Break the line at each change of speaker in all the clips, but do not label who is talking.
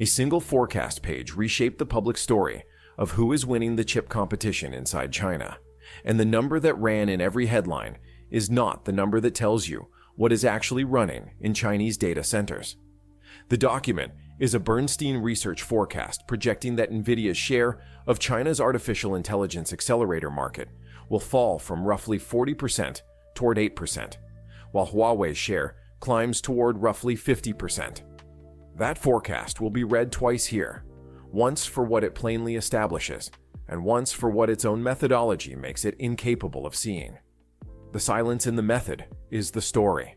A single forecast page reshaped the public story of who is winning the chip competition inside China, and the number that ran in every headline is not the number that tells you what is actually running in Chinese data centers. The document is a Bernstein Research forecast projecting that Nvidia's share of China's artificial intelligence accelerator market will fall from roughly 40% toward 8%, while Huawei's share climbs toward roughly 50%. That forecast will be read twice here, once for what it plainly establishes, and once for what its own methodology makes it incapable of seeing. The silence in the method is the story.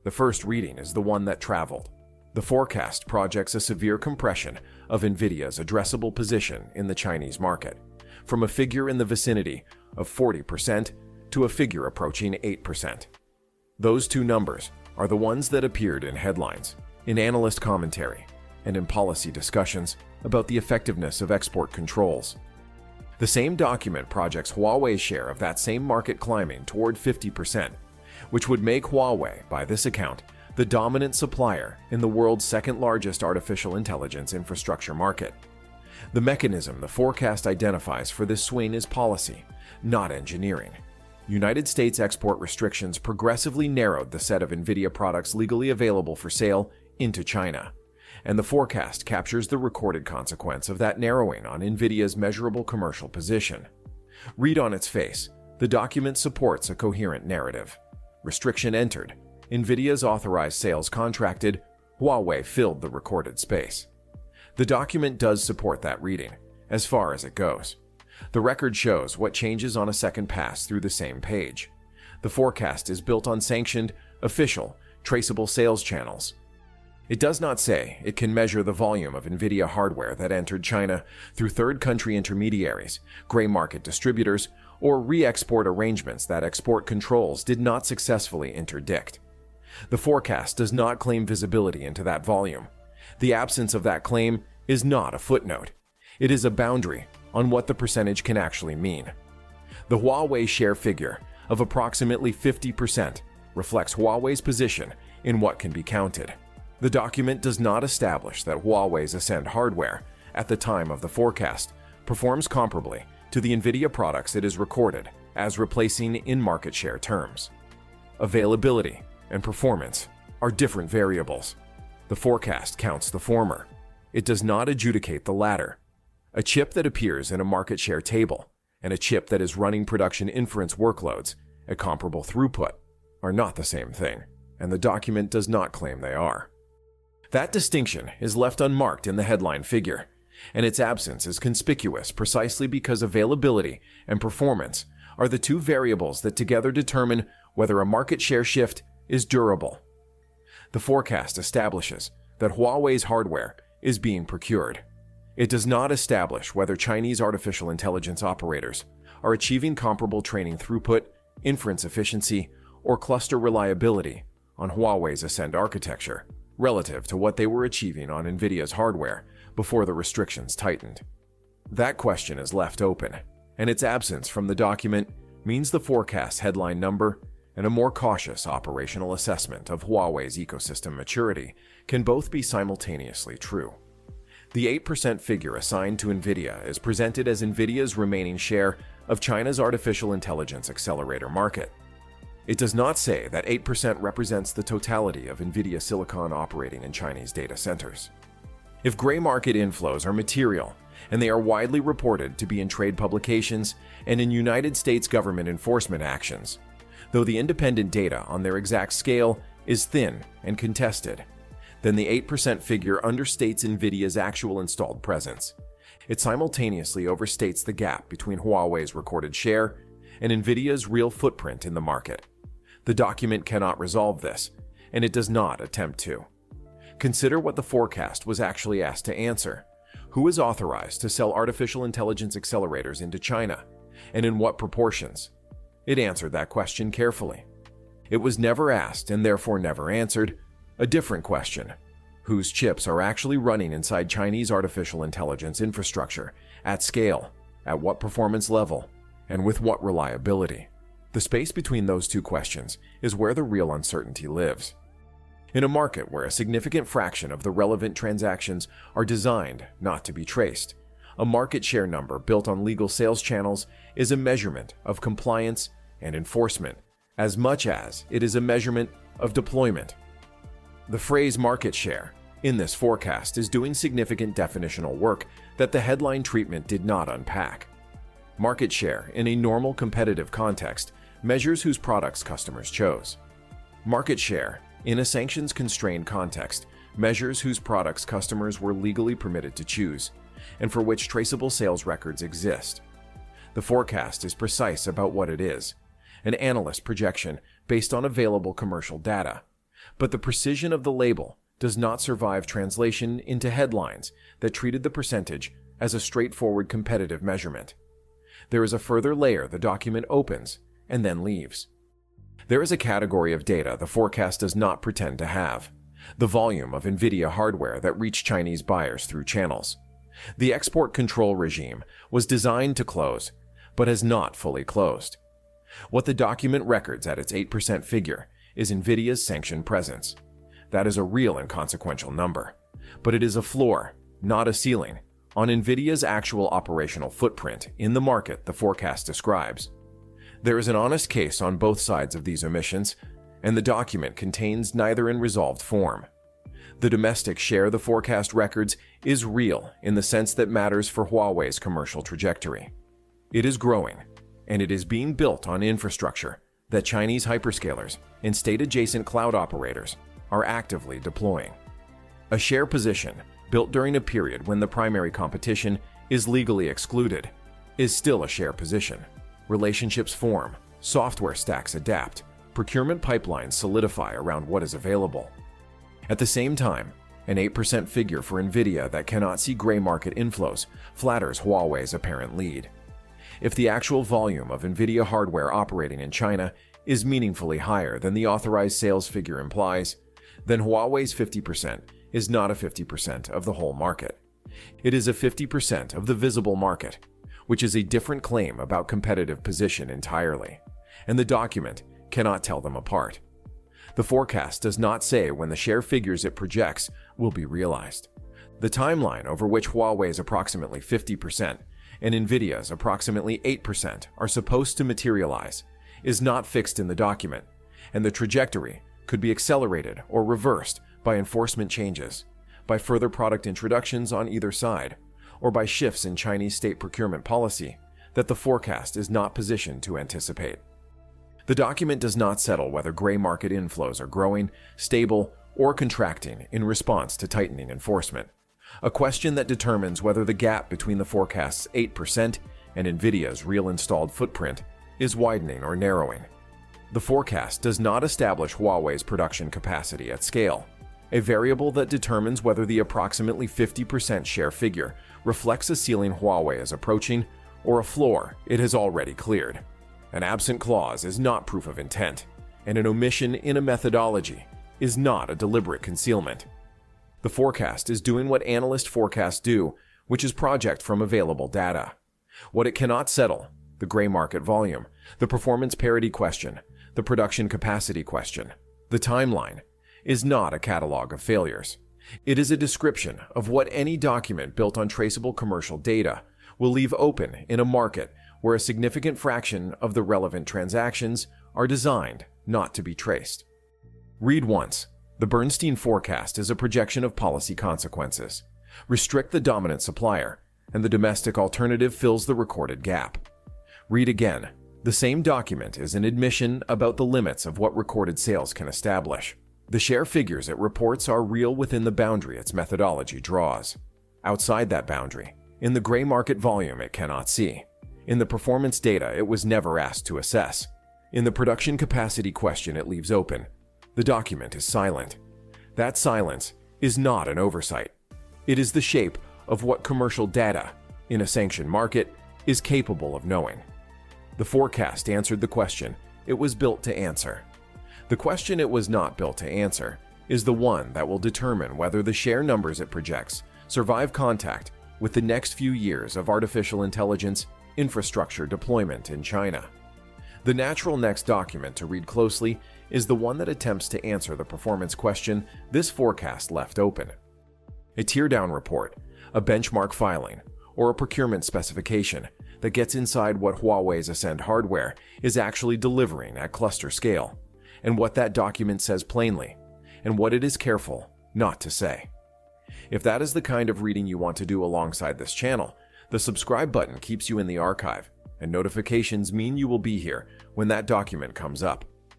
The first reading is the one that traveled. The forecast projects a severe compression of Nvidia's addressable position in the Chinese market, from a figure in the vicinity of 40% to a figure approaching 8%. Those two numbers are the ones that appeared in headlines, in analyst commentary, and in policy discussions about the effectiveness of export controls. The same document projects Huawei's share of that same market climbing toward 50%, which would make Huawei, by this account, the dominant supplier in the world's second-largest artificial intelligence infrastructure market. The mechanism the forecast identifies for this swing is policy, not engineering. United States export restrictions progressively narrowed the set of Nvidia products legally available for sale into China, and the forecast captures the recorded consequence of that narrowing on Nvidia's measurable commercial position. Read on its face, the document supports a coherent narrative. Restriction entered. Nvidia's authorized sales contracted. Huawei filled the recorded space. The document does support that reading, as far as it goes. The record shows what changes on a second pass through the same page. The forecast is built on sanctioned, official, traceable sales channels. It does not say it can measure the volume of Nvidia hardware that entered China through third-country intermediaries, gray market distributors, or re-export arrangements that export controls did not successfully interdict. The forecast does not claim visibility into that volume. The absence of that claim is not a footnote. It is a boundary on what the percentage can actually mean. The Huawei share figure of approximately 50% reflects Huawei's position in what can be counted. The document does not establish that Huawei's Ascend hardware, at the time of the forecast, performs comparably to the Nvidia products it is recorded as replacing in market share terms. Availability and performance are different variables. The forecast counts the former. It does not adjudicate the latter. A chip that appears in a market share table and a chip that is running production inference workloads at comparable throughput are not the same thing, and the document does not claim they are. That distinction is left unmarked in the headline figure, and its absence is conspicuous precisely because availability and performance are the two variables that together determine whether a market share shift is durable. The forecast establishes that Huawei's hardware is being procured. It does not establish whether Chinese artificial intelligence operators are achieving comparable training throughput, inference efficiency, or cluster reliability on Huawei's Ascend architecture relative to what they were achieving on Nvidia's hardware before the restrictions tightened. That question is left open, and its absence from the document means the forecast headline number and a more cautious operational assessment of Huawei's ecosystem maturity can both be simultaneously true. The 8% figure assigned to Nvidia is presented as Nvidia's remaining share of China's artificial intelligence accelerator market. It does not say that 8% represents the totality of Nvidia silicon operating in Chinese data centers. If gray market inflows are material, and they are widely reported to be in trade publications and in United States government enforcement actions, though the independent data on their exact scale is thin and contested, then the 8% figure understates Nvidia's actual installed presence. It simultaneously overstates the gap between Huawei's recorded share and Nvidia's real footprint in the market. The document cannot resolve this, and it does not attempt to. Consider what the forecast was actually asked to answer. Who is authorized to sell artificial intelligence accelerators into China, and in what proportions? It answered that question carefully. It was never asked, and therefore never answered, a different question. Whose chips are actually running inside Chinese artificial intelligence infrastructure, at scale, at what performance level, and with what reliability? The space between those two questions is where the real uncertainty lives. in a market where a significant fraction of the relevant transactions are designed not to be traced. A market share number built on legal sales channels is a measurement of compliance and enforcement, as much as it is a measurement of deployment. The phrase market share in this forecast is doing significant definitional work that the headline treatment did not unpack. Market share in a normal competitive context measures whose products customers chose. Market share in a sanctions-constrained context measures whose products customers were legally permitted to choose, and for which traceable sales records exist. The forecast is precise about what it is, an analyst projection based on available commercial data, but the precision of the label does not survive translation into headlines that treated the percentage as a straightforward competitive measurement. There is a further layer the document opens and then leaves. There is a category of data the forecast does not pretend to have: the volume of Nvidia hardware that reached Chinese buyers through channels. The export control regime was designed to close, but has not fully closed. What the document records at its 8% figure is Nvidia's sanctioned presence. That is a real and consequential number, but it is a floor, not a ceiling, on Nvidia's actual operational footprint in the market the forecast describes. There is an honest case on both sides of these omissions, and the document contains neither in resolved form. The domestic share the forecast records is real in the sense that matters for Huawei's commercial trajectory. It is growing, and it is being built on infrastructure that Chinese hyperscalers and state-adjacent cloud operators are actively deploying. A share position built during a period when the primary competition is legally excluded is still a share position. Relationships form, software stacks adapt, procurement pipelines solidify around what is available. At the same time, an 8% figure for Nvidia that cannot see gray market inflows flatters Huawei's apparent lead. If the actual volume of Nvidia hardware operating in China is meaningfully higher than the authorized sales figure implies, then Huawei's 50% is not a 50% of the whole market. It is a 50% of the visible market, which is a different claim about competitive position entirely, and the document cannot tell them apart. The forecast does not say when the share figures it projects will be realized. The timeline over which Huawei's approximately 50% and Nvidia's approximately 8% are supposed to materialize is not fixed in the document, and the trajectory could be accelerated or reversed by enforcement changes, by further product introductions on either side, or by shifts in Chinese state procurement policy that the forecast is not positioned to anticipate. The document does not settle whether gray market inflows are growing, stable, or contracting in response to tightening enforcement, a question that determines whether the gap between the forecast's 8% and Nvidia's real installed footprint is widening or narrowing. The forecast does not establish Huawei's production capacity at scale, a variable that determines whether the approximately 50% share figure reflects a ceiling Huawei is approaching or a floor it has already cleared. An absent clause is not proof of intent, and an omission in a methodology is not a deliberate concealment. The forecast is doing what analyst forecasts do, which is project from available data. What it cannot settle, the gray market volume, the performance parity question, the production capacity question, the timeline, is not a catalog of failures. It is a description of what any document built on traceable commercial data will leave open in a market where a significant fraction of the relevant transactions are designed not to be traced. Read once. The Bernstein forecast is a projection of policy consequences. Restrict the dominant supplier, and the domestic alternative fills the recorded gap. Read again. The same document is an admission about the limits of what recorded sales can establish. The share figures it reports are real within the boundary its methodology draws. Outside that boundary, in the gray market volume it cannot see. In the performance data it was never asked to assess. In the production capacity question it leaves open. The document is silent. That silence is not an oversight. It is the shape of what commercial data, in a sanctioned market, is capable of knowing. The forecast answered the question it was built to answer. The question it was not built to answer is the one that will determine whether the share numbers it projects survive contact with the next few years of artificial intelligence infrastructure deployment in China. The natural next document to read closely is the one that attempts to answer the performance question this forecast left open. A teardown report, a benchmark filing, or a procurement specification that gets inside what Huawei's Ascend hardware is actually delivering at cluster scale, and what that document says plainly, and what it is careful not to say. If that is the kind of reading you want to do alongside this channel, the subscribe button keeps you in the archive, and notifications mean you will be here when that document comes up.